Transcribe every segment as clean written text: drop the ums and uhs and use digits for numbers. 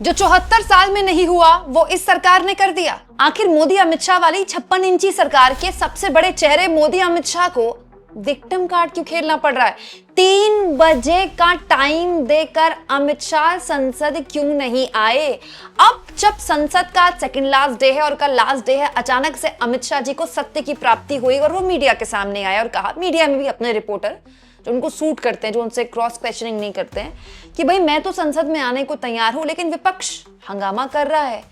जो 74 साल में नहीं हुआ वो इस सरकार ने कर दिया। आखिर मोदी अमित शाह वाली 56 इंची सरकार के सबसे बड़े चेहरे मोदी अमित शाह को विक्टिम कार्ड क्यों खेलना पड़ रहा है? 3 बजे का टाइम देकर अमित शाह संसद क्यों नहीं आए? अब जब संसद का सेकंड लास्ट डे है और कल लास्ट डे है, अचानक से अमित शाह जी को सत्य की प्राप्ति हुई और वो मीडिया के सामने आए और कहा, मीडिया में भी अपने रिपोर्टर जो उनको सूट करते हैं, जो उनसे क्रॉस क्वेश्चनिंग नहीं करते हैं, कि भाई मैं तो संसद में आने को तैयार हूं लेकिन विपक्ष हंगामा कर रहा है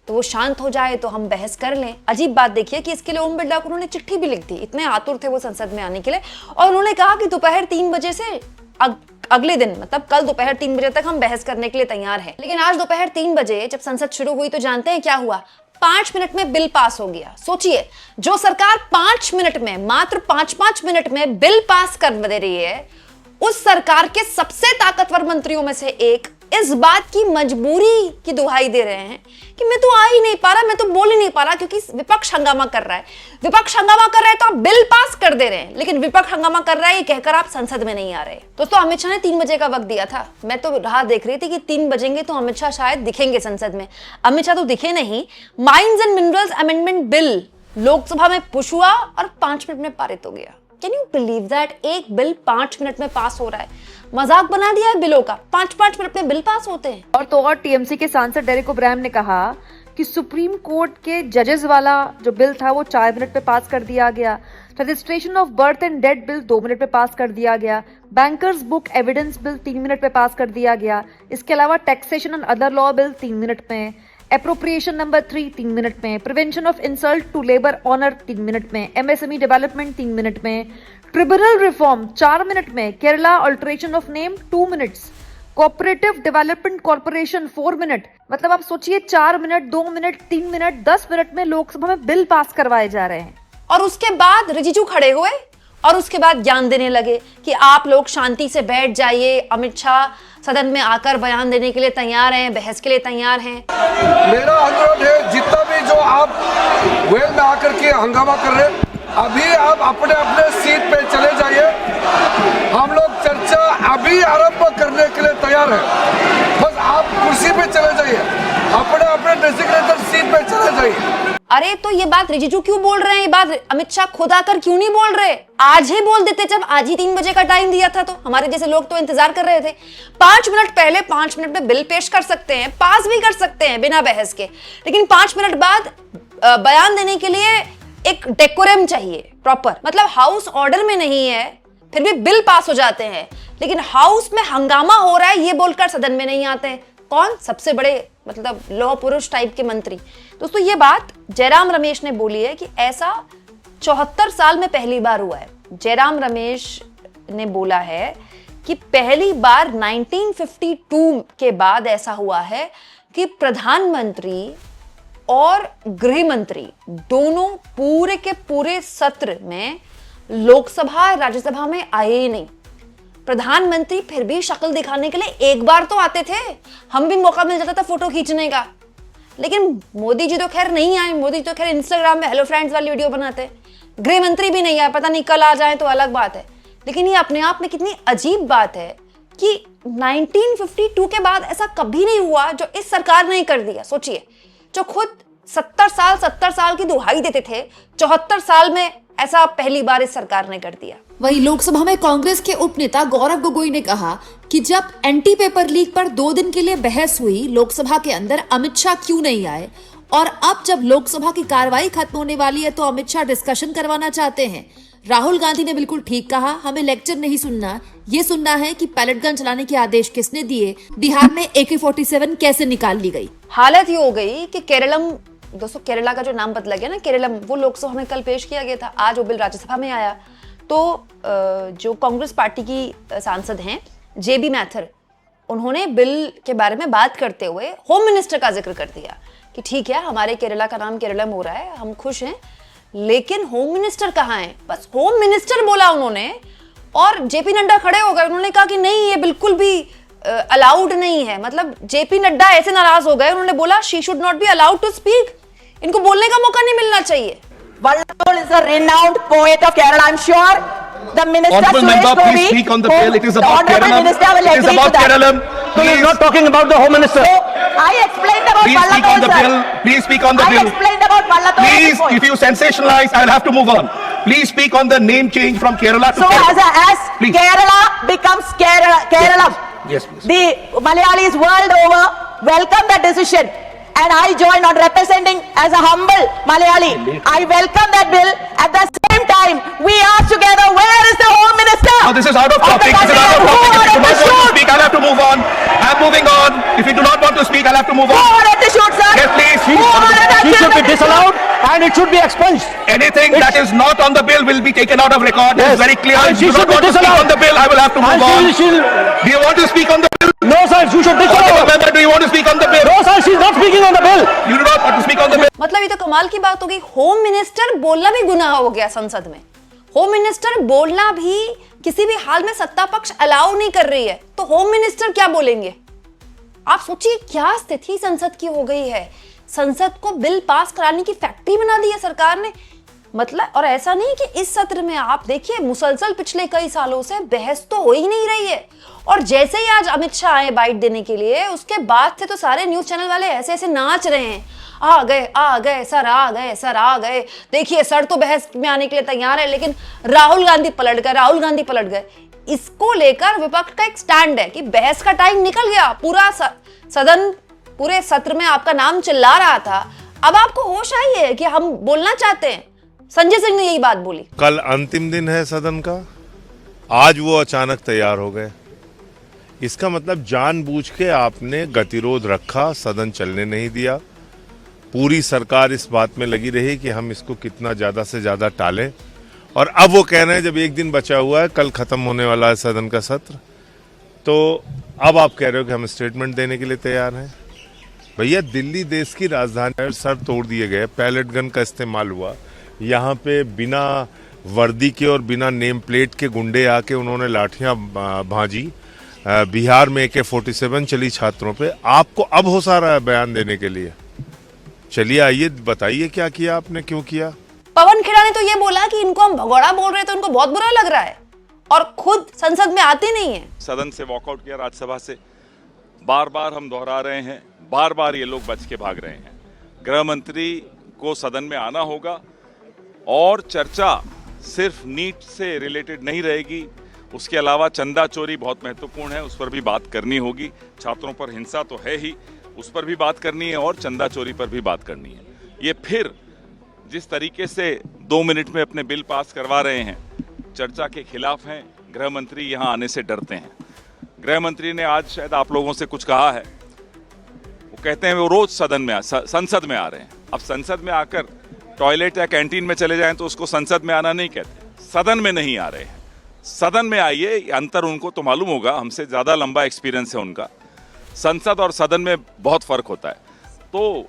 तो वो शांत हो जाए तो हम बहस कर लें। अजीब बात देखिए कि इसके लिए ओम बिरला को उन्होंने चिट्ठी भी लिख दी, इतने आतुर थे वो संसद में आने के लिए, और उन्होंने कहा कि दोपहर 3 बजे से अगले दिन मतलब कल दोपहर 3 बजे तक हम बहस करने के लिए तैयार हैं। लेकिन आज दोपहर 3 बजे जब संसद शुरू हुई तो जानते हैं क्या हुआ? 5 मिनट में बिल पास हो गया। सोचिए, जो सरकार 5 मिनट में, मात्र 5-5 मिनट में बिल पास कर दे रही है, उस सरकार के सबसे ताकतवर मंत्रियों में से एक इस बात की मजबूरी की दुहाई दे रहे हैं कि मैं तो आ ही नहीं पा रहा, मैं तो बोल ही नहीं पा रहा क्योंकि विपक्ष हंगामा कर रहा है। विपक्ष हंगामा कर रहा है तो आप बिल पास कर दे रहे हैं, लेकिन विपक्ष हंगामा कर रहा है ये कहकर आप संसद में नहीं आ रहे। दोस्तों, अमित शाह ने 3 बजे का वक्त दिया था। मैं तो राह देख रही थी कि 3 बजेंगे तो अमित शाह शायद दिखेंगे संसद में। अमित शाह तो दिखे नहीं। Mines and minerals amendment bill Lok Sabha में पुश हुआ और 5 मिनट में पारित हो गया। Can you believe that? एक बिल 5 मिनट में पास हो रहा है। मजाक बना दिया है बिलों का, 5-5 मिनट में बिल पास होते हैं। और टीएमसी के सांसद डेरेक ओब्रायन ने कहा कि सुप्रीम कोर्ट के जजेस वाला जो बिल था वो 4 मिनट में पास कर दिया गया। Registration of birth and death bill 2 minute में पास कर दिया गया। Bankers book evidence bill 3 minute में पास कर दिया गया। इसके अलावा taxation and other law bill 3 minute में। एप्रोप्रिएशन नंबर 3 3 मिनट में। Prevention of insult to labour honour 3 minute में। एमएसएमई डेवलपमेंट 3 मिनट में। ट्रिब्यूनल रिफॉर्म 4 मिनट में। Kerala alteration of name 2 minutes. Cooperative development corporation 4 minute. मतलब आप सोचिए 4 मिनट, 2 मिनट, 3 मिनट, 10 मिनट में लोकसभा में बिल पास करवाए जा रहे हैं। और उसके बाद रिजिजू खड़े हुए और उसके बाद ज्ञान देने लगे कि आप लोग शांति से बैठ जाइए। अमित शाह सदन में आकर बयान देने के लिए तैयार हैं, बहस के लिए तैयार हैं। मेरा अनुरोध है, जितना भी जो आप वेल में आकर के हंगामा कर रहे हैं, अभी आप अपने अपने सीट पे चले जाइए। हम लोग चर्चा अभी आरंभ करने के लिए तैयार हैं। बस आप कुर्सी पे चले जाइए, अपने अपने डेजिग्नेटेड सीट पे चले जाइए। अरे तो ये बात रिजिजू क्यों बोल रहे हैं? ये बात अमित शाह खुद आकर क्यों नहीं बोल रहे? आज ही बोल देते, जब आज ही 3 बजे का टाइम दिया था तो हमारे जैसे लोग तो इंतजार कर रहे थे। 5 मिनट पहले 5 मिनट में बिल पेश कर सकते हैं, पास भी कर सकते हैं बिना बहस के, लेकिन 5 मिनट बाद बयान देने के लिए एक डेकोरम चाहिए प्रॉपर। मतलब हाउस ऑर्डर में नहीं है फिर भी बिल पास हो जाते हैं, लेकिन हाउस में हंगामा हो रहा है ये बोलकर सदन में नहीं आते हैं। कौन? सबसे बड़े मतलब लौह पुरुष टाइप के मंत्री। दोस्तों, ये बात जयराम रमेश ने बोली है कि ऐसा 74 साल में पहली बार हुआ है। जयराम रमेश ने बोला है कि पहली बार 1952 के बाद ऐसा हुआ है कि प्रधानमंत्री और गृह मंत्री दोनों पूरे के पूरे सत्र में लोकसभा राज्यसभा में आए ही नहीं। प्रधानमंत्री फिर भी शक्ल दिखाने के लिए एक बार तो आते थे, हम भी मौका मिल जाता था फोटो खींचने का, लेकिन मोदी जी तो खैर नहीं आए। मोदी तो खैर इंस्टाग्राम में हेलो फ्रेंड्स वाली वीडियो बनाते हैं। गृह मंत्री भी नहीं आए, पता नहीं कल आ जाए तो अलग बात है। लेकिन ये अपने आप में कितनी अजीब बात है कि 1952 के बाद ऐसा कभी नहीं हुआ जो इस सरकार ने कर दिया। सोचिए, जो खुद 70 साल की दुहाई देते थे, 74 साल में ऐसा पहली बार इस सरकार ने कर दिया। वहीं लोकसभा में कांग्रेस के उपनेता गौरव गोगोई ने कहा कि जब एंटी पेपर लीक पर 2 दिन के लिए बहस हुई लोकसभा के अंदर, अमित शाह क्यों नहीं आए, और अब जब लोकसभा की कार्रवाई खत्म होने वाली है तो अमित शाह डिस्कशन करवाना चाहते हैं। राहुल गांधी ने बिल्कुल ठीक कहा, हमें लेक्चर नहीं सुनना, ये सुनना है कि पैलेट गन चलाने के आदेश किसने दिए, बिहार में AK-47 कैसे निकाल ली गई। हालत ये हो गई कि केरलम, दोस्तों केरला का जो नाम बदला गया ना, केरलम, वो लोकसभा में कल पेश किया गया था, आज वो बिल राज्यसभा में आया। तो जो कांग्रेस पार्टी की सांसद हैं JB मैथर, उन्होंने बिल के बारे में बात करते हुए होम मिनिस्टर का जिक्र कर दिया कि ठीक है, हमारे केरला का नाम केरलम हो रहा है, हम खुश हैं, लेकिन होम मिनिस्टर कहाँ है? बस होम मिनिस्टर बोला उन्होंने और JP नड्डा खड़े हो गए। उन्होंने कहा कि नहीं, ये बिल्कुल भी अलाउड नहीं है। मतलब JP नड्डा ऐसे नाराज हो गए, उन्होंने बोला she should not be allowed to speak, इनको बोलने का मौका नहीं मिलना चाहिए। Vallabh is a renowned poet of Kerala. I'm sure the minister Honorable member, please speak on the bill. It is about Kerala. It is about Kerala. So he is not talking about the home minister. I explained about Please speak on the Pallatodu, bill. sir. Please speak on the I bill. explained about Pallatodu. Please, if you sensationalize, I'll have to move on. Please speak on the name change from Kerala to So Kerala. as Please. Kerala becomes Kerala, Yes, please. the Malayalis world over welcome that decision. And I join on representing as a humble Malayali. I welcome that bill. At the same time, we ask together, where is the Home Minister? No, this is out of topic. This is out of topic. If you do not want to speak, I'll have to move on. I'm moving on. If you do not want to speak, I'll have to move Who on. ordered the shoot, sir? Yes, please. Who ordered that She should be shoot? disallowed and it should be expunged. Anything that is not on the bill will be taken out of record. Yes. It's very clear. And If you she do should not be want to speak disallowed. on the bill, I will have to move on. And she'll Do you want to speak on the bill? no sir, you should Honorable disallow. member, do you want to speak on the bill? No sir, she's not speaking on the bill. You do not want to speak on the bill. मतलब ये तो कमाल की बात हो गई, home minister बोलना भी गुनाह हो गया संसद में। होम मिनिस्टर बोलना भी किसी भी हाल में सत्ता पक्ष अलाउ नहीं कर रही है, तो होम मिनिस्टर क्या बोलेंगे? आप सोचिए क्या स्थिति संसद की हो गई है। संसद को बिल पास कराने की फैक्ट्री बना दी है सरकार ने। मतलब, और ऐसा नहीं कि इस सत्र में आप देखिए मुसलसल पिछले कई सालों से बहस तो हो ही नहीं रही है, और जैसे ही आज अमित शाह आए बाइट देने के लिए, उसके बाद से तो सारे न्यूज चैनल वाले ऐसे ऐसे नाच रहे हैं, आ गए सर, आ गए सर, आ गए। देखिए सर तो बहस में आने के लिए तैयार है, लेकिन राहुल गांधी पलट गए। इसको लेकर विपक्ष का एक स्टैंड है कि बहस का टाइम निकल गया, पूरा सदन पूरे सत्र में आपका नाम चिल्ला रहा था, अब आपको होश आई है कि हम बोलना चाहते हैं। संजय सिंह ने यही बात बोली। कल अंतिम दिन है सदन का, आज वो अचानक तैयार हो गए। इसका मतलब जानबूझ के आपने गतिरोध रखा, सदन चलने नहीं दिया। पूरी सरकार इस बात में लगी रही कि हम इसको कितना ज्यादा से ज्यादा टालें, और अब वो कह रहे हैं जब एक दिन बचा हुआ है, कल खत्म होने वाला है सदन का सत्र, तो अब आप कह रहे हो कि हम स्टेटमेंट देने के लिए तैयार हैं। भैया, दिल्ली देश की राजधानी है, सर तोड़ दिए गए, पैलेट गन का इस्तेमाल हुआ, यहाँ पे बिना वर्दी के और बिना नेम प्लेट के गुंडे आके उन्होंने लाठियां भांजी। बिहार में AK-47 चली छात्रों पे। आपको अब होश आ रहा है बयान देने के लिए? चलिए आइए बताइए क्या किया आपने, क्यों किया? पवन खेड़ा ने तो ये बोला कि इनको हम भगोड़ा बोल रहे हैं तो इनको बहुत बुरा लग रहा है, और खुद संसद में आते नहीं है। सदन से वॉकआउट किया, राज्यसभा से। बार बार हम दोहरा रहे हैं, बार बार ये लोग बच के भाग रहे हैं। गृह मंत्री को सदन में आना होगा, और चर्चा सिर्फ नीट से रिलेटेड नहीं रहेगी, उसके अलावा चंदा चोरी बहुत महत्वपूर्ण है, उस पर भी बात करनी होगी। छात्रों पर हिंसा तो है ही, उस पर भी बात करनी है, और चंदा चोरी पर भी बात करनी है। ये फिर जिस तरीके से 2 मिनट में अपने बिल पास करवा रहे हैं, चर्चा के खिलाफ हैं। गृह मंत्री यहाँ आने से डरते हैं। गृह मंत्री ने आज शायद आप लोगों से कुछ कहा है, वो कहते हैं वो रोज संसद में आ रहे हैं। अब संसद में आकर टॉयलेट या कैंटीन में चले जाएं तो उसको संसद में आना नहीं कहते, सदन में नहीं आ रहे हैं। सदन में आइए, अंतर उनको तो मालूम होगा, हमसे ज़्यादा लंबा एक्सपीरियंस है उनका। संसद और सदन में बहुत फर्क होता है। तो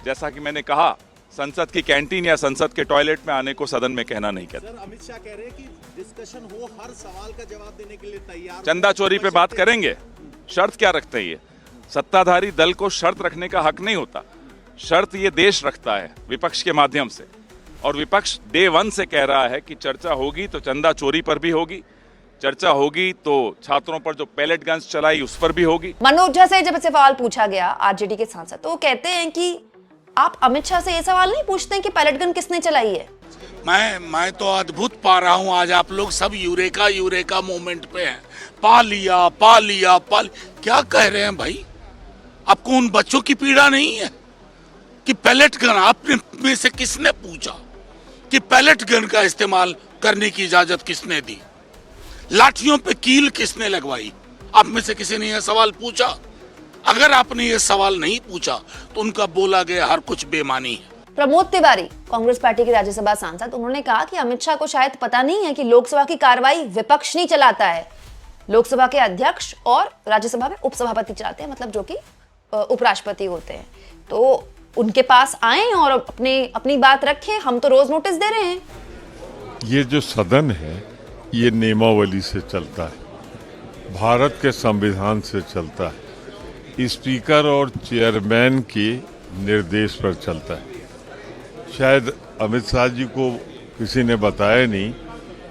जैसा कि मैंने कहा, संसद की कैंटीन या संसद के टॉयलेट में आने को सदन में कहना नहीं कहते। सर, अमित शाह कह रहे हैं कि डिस्कशन हो, हर सवाल का जवाब देने के लिए तैयार। चंदा चोरी पे बात करेंगे, शर्त क्या रखते हैं? ये सत्ताधारी दल को शर्त रखने का हक नहीं होता, शर्त ये देश रखता है विपक्ष के माध्यम से, और विपक्ष डे 1 से कह रहा है कि चर्चा होगी तो चंदा चोरी पर भी होगी, चर्चा होगी तो छात्रों पर जो पैलेट गन्स चलाई उस पर भी होगी। मनोज झा से जब सवाल पूछा गया आरजेडी के सांसद, तो वो कहते हैं कि आप अमित शाह से ये सवाल नहीं पूछते हैं कि पैलेट गन किसने चलाई है। मैं तो अद्भुत पा रहा हूं, आज आप लोग सब यूरेका मोमेंट पे हैं। पा लिया। क्या कह रहे हैं भाई? आपको उन बच्चों की पीड़ा नहीं है कि पैलेट गन, आपने में से किसने पूछा कि पैलेट गन का इस्तेमाल करने की इजाजत किसने दी? लाठियों पे कील किसने लगवाई? आप में से किसी ने यह सवाल पूछा? अगर आपने ये सवाल नहीं पूछा तो उनका बोला गया हर कुछ बेमानी है। प्रमोद तिवारी, कांग्रेस पार्टी के राज्यसभा सांसद, उन्होंने कहा कि अमित शाह को शायद पता नहीं है कि लोकसभा की कार्रवाई विपक्ष नहीं चलाता है, लोकसभा के अध्यक्ष और राज्यसभा में उपसभापति चलाते हैं, मतलब जो कि उपराष्ट्रपति होते हैं। तो उनके पास आए और अपनी बात रखें, हम तो रोज नोटिस दे रहे हैं। ये जो सदन है ये नियमावली से चलता है, भारत के संविधान से चलता है, स्पीकर और चेयरमैन के निर्देश पर चलता है। शायद अमित शाह जी को किसी ने बताया नहीं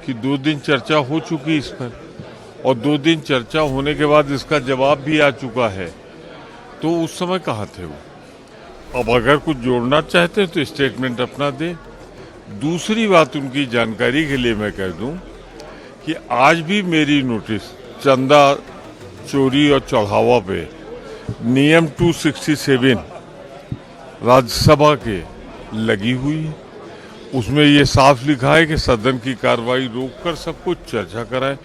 कि 2 दिन चर्चा हो चुकी इस पर, और 2 दिन चर्चा होने के बाद इसका जवाब भी आ चुका है। तो उस समय कहाँ थे वो? अब अगर कुछ जोड़ना चाहते हैं तो स्टेटमेंट अपना दें। दूसरी बात उनकी जानकारी के लिए मैं कह दूं कि आज भी मेरी नोटिस चंदा चोरी और चढ़ावा पे नियम 267 राज्यसभा के लगी हुई है। उसमें ये साफ लिखा है कि सदन की कार्रवाई रोककर सब कुछ चर्चा कराएं।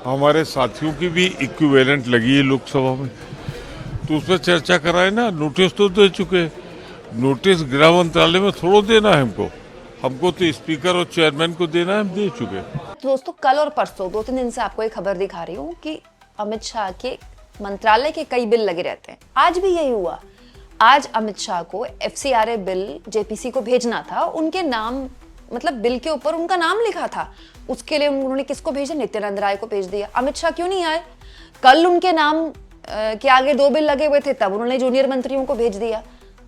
हमारे साथियों की भी इक्विवेलेंट लगी है लोकसभा में, तो उस पर चर्चा कराए ना। नोटिस तो दे चुके, नोटिस गृह मंत्रालय में थोड़ा देना है हमको तो स्पीकर और चेयरमैन को देना है, हम दे चुके। तो दोस्तों कल और परसों 2-3 दिन से आपको एक खबर दिखा रही हूँ कि अमित शाह के मंत्रालय के कई बिल लगे रहते हैं। आज भी यही हुआ। आज अमित शाह को FCRA बिल JPC को भेजना था, उनके नाम मतलब बिल के ऊपर उनका नाम लिखा था। उसके लिए उन्होंने किसको भेजा? नित्यानंद राय को भेज दिया। अमित शाह क्यों नहीं आए? कल उनके नाम के आगे 2 बिल लगे हुए थे, तब उन्होंने जूनियर मंत्रियों को भेज दिया।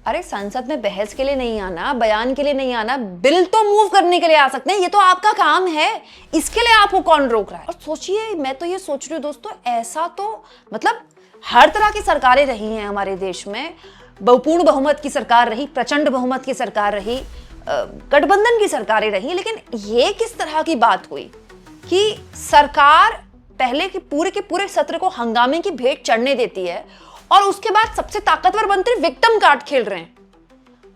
अरे संसद में बहस के लिए नहीं आना, बयान के लिए नहीं आना, बिल तो मूव करने के लिए आ सकते हैं, ये तो आपका काम है। इसके लिए आपको कौन रोक रहा है? और सोचिए, मैं तो ये सोच रही हूँ दोस्तों, ऐसा तो मतलब हर तरह की सरकारें रही हैं हमारे देश में। पूर्ण बहुमत की सरकार रही, प्रचंड बहुमत की सरकार रही, गठबंधन की सरकारें रही, लेकिन ये किस तरह की बात हुई कि सरकार पहले के पूरे सत्र को हंगामे की भेंट चढ़ने देती है और उसके बाद सबसे ताकतवर मंत्री विक्टिम कार्ड खेल रहे हैं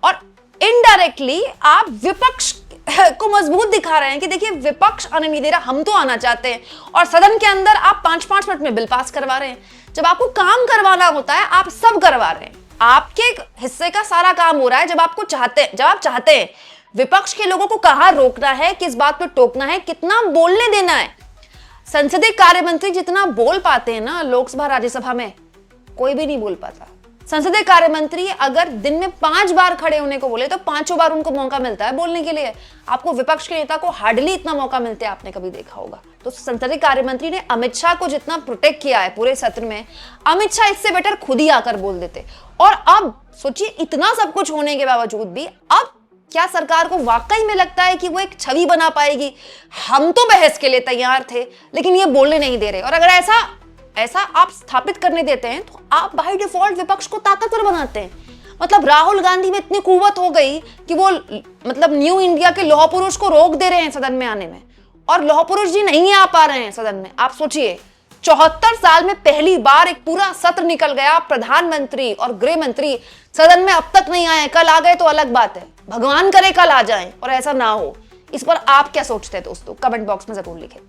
और इनडायरेक्टली आप विपक्ष को मजबूत दिखा रहे हैं कि देखिए विपक्ष आने नहीं दे रहा, हम तो आना चाहते हैं। और सदन के अंदर आप 5-5 मिनट में बिल पास करवा रहे हैं। जब आपको काम करवाना होता है आप सब करवा रहे हैं, आपके हिस्से का सारा काम हो रहा है। जब आप चाहते हैं विपक्ष के लोगों को कहां रोकना है, किस बात पे टोकना है, कितना बोलने देना है। संसदीय कार्य मंत्री जितना बोल पाते हैं ना लोकसभा राज्यसभा में, कोई भी नहीं बोल पाता। संसदीय कार्य मंत्री अगर दिन में 5 बार खड़े होने को बोले तो 5 बार उनको मौका मिलता है बोलने के लिए। आपको विपक्ष के नेता को हार्डली इतना मौका मिलता है, आपने कभी देखा होगा? तो संसदीय कार्य मंत्री ने अमित शाह को जितना प्रोटेक्ट किया है पूरे सत्र में, अमित शाह इससे बेटर खुद ही आकर बोल देते। और अब सोचिए, इतना सब कुछ होने के बावजूद भी अब क्या सरकार को वाकई में लगता है कि वो एक छवि बना पाएगी? हम तो बहस के लिए तैयार थे, लेकिन ये बोलने नहीं दे रहे। और अगर ऐसा आप स्थापित करने देते हैं तो आप बाय डिफॉल्ट विपक्ष को ताकतवर बनाते हैं। मतलब राहुल गांधी में इतनी कुव्वत हो गई कि वो मतलब न्यू इंडिया के लौह पुरुष को रोक दे रहे हैं सदन में आने में, और लौह पुरुष जी नहीं आ पा रहे हैं सदन में। आप सोचिए, 74 साल में पहली बार एक पूरा सत्र निकल गया, प्रधानमंत्री और गृह मंत्री सदन में अब तक नहीं आए। कल आ गए तो अलग बात है, भगवान करे कल आ जाएं और ऐसा ना हो। इस पर आप क्या सोचते हैं दोस्तों? कमेंट बॉक्स में जरूर लिखें।